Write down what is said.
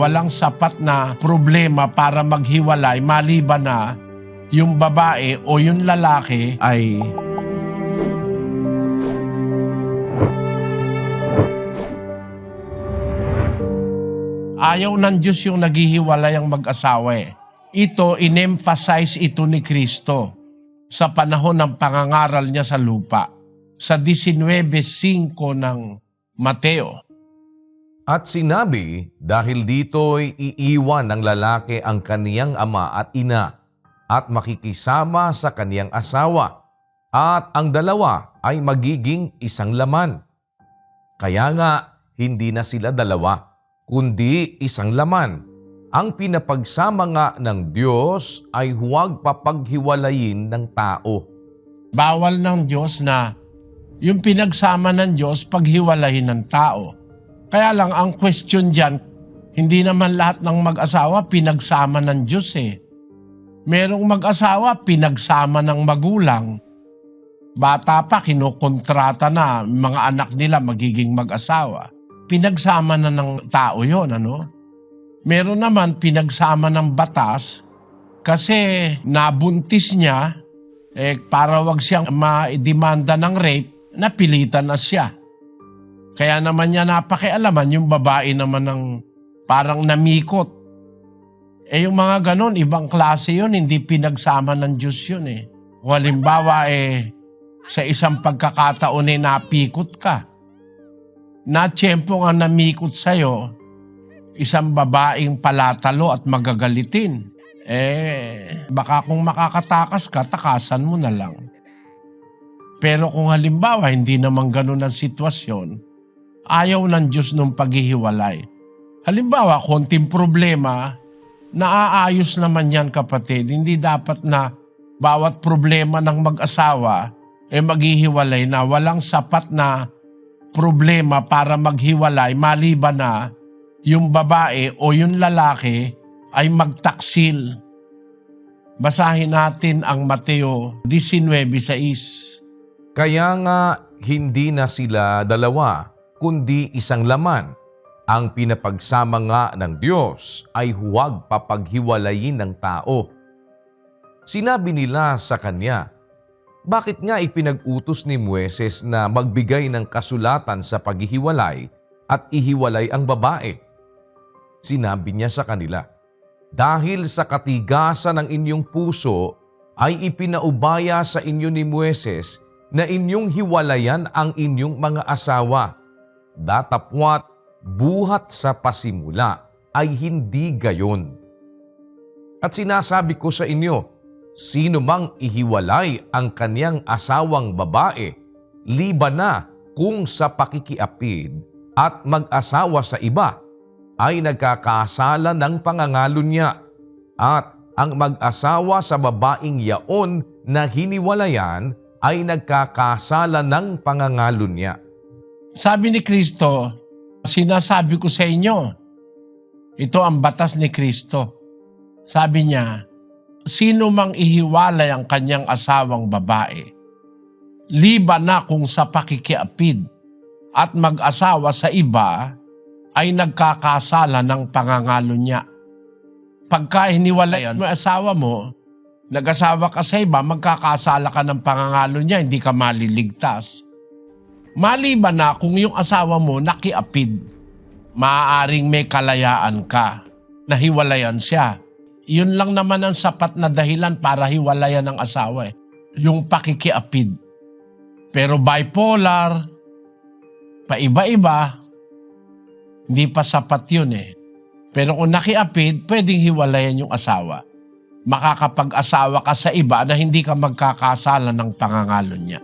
walang sapat na problema para maghiwalay maliban na yung babae o yung lalaki ay ayaw ng Diyos yung naghihiwalay ang mag-asawa eh. Ito, in-emphasize ito ni Kristo sa panahon ng pangangaral niya sa lupa. Sa 19:5 ng Mateo. At sinabi, dahil dito'y iiwan ng lalaki ang kaniyang ama at ina at makikisama sa kaniyang asawa at ang dalawa ay magiging isang laman. Kaya nga, hindi na sila dalawa, kundi isang laman. Ang pinapagsama nga ng Diyos ay huwag papaghiwalayin ng tao. Bawal ng Diyos na yung pinagsama ng Diyos paghiwalayin ng tao. Kaya lang ang question dyan, hindi naman lahat ng mag-asawa pinagsama ng Diyos eh. Merong mag-asawa pinagsama ng magulang. Bata pa, kinukontrata na mga anak nila magiging mag-asawa. Pinagsama na ng tao yon, ano? Meron naman pinagsama ng batas kasi nabuntis niya, para wag siyang ma-demanda ng rape, napilitan na siya. Kaya naman niya napakialaman yung babae naman ng parang namikot. Yung mga ganon, ibang klase yun, hindi pinagsama ng Diyos yun eh. Kung halimbawa sa isang pagkakataon napikot ka. Na tiyempo nga namikot sa'yo, isang babaeng palatalo at magagalitin. Baka kung makakatakas ka, takasan mo na lang. Pero kung halimbawa, hindi naman ganun ang sitwasyon, ayaw ng Diyos nung paghihiwalay. Halimbawa, konting problema, naaayos naman yan kapatid. Hindi dapat na bawat problema ng mag-asawa maghihiwalay na walang sapat na problema para maghiwalay maliban na yung babae o yung lalaki ay magtaksil. Basahin natin ang Mateo 19:6. Kaya nga hindi na sila dalawa, kundi isang laman. Ang pinapagsama nga ng Diyos ay huwag papaghiwalayin ng tao. Sinabi nila sa kanya, bakit nga ipinag-utos ni Moises na magbigay ng kasulatan sa paghihiwalay at ihiwalay ang babae? Sinabi niya sa kanila, dahil sa katigasan ng inyong puso ay ipinaubaya sa inyo ni Moises na inyong hiwalayan ang inyong mga asawa. Datapwat, buhat sa pasimula ay hindi gayon. At sinasabi ko sa inyo, sino mang ihiwalay ang kaniyang asawang babae, liban na kung sa pakikiapid at mag-asawa sa iba, ay nagkakasala ng pangangalo niya, at ang mag-asawa sa babaeng yaon na hiniwalayan ay nagkakasala ng pangangalo niya. Sabi ni Kristo, sinasabi ko sa inyo, ito ang batas ni Kristo. Sabi niya, sino mang ihiwalay ang kanyang asawang babae, liban na kung sa pakikiapid at mag-asawa sa iba, ay nagkakasala ng pangangalo niya. Pagka hiniwalayan mo asawa mo, nag-asawa ka sa iba, magkakasala ka ng pangangalo niya, hindi ka maliligtas. Maliban na kung yung asawa mo nakiapid, maaaring may kalayaan ka, nahiwalayan siya. Yun lang naman ang sapat na dahilan para hiwalayan ng asawa yung pakikiapid. Pero bipolar, paiba-iba, hindi pa sapat yun Pero kung nakiapid, pwedeng hiwalayan yung asawa. Makakapag-asawa ka sa iba na hindi ka magkakasala ng pangangalo niya.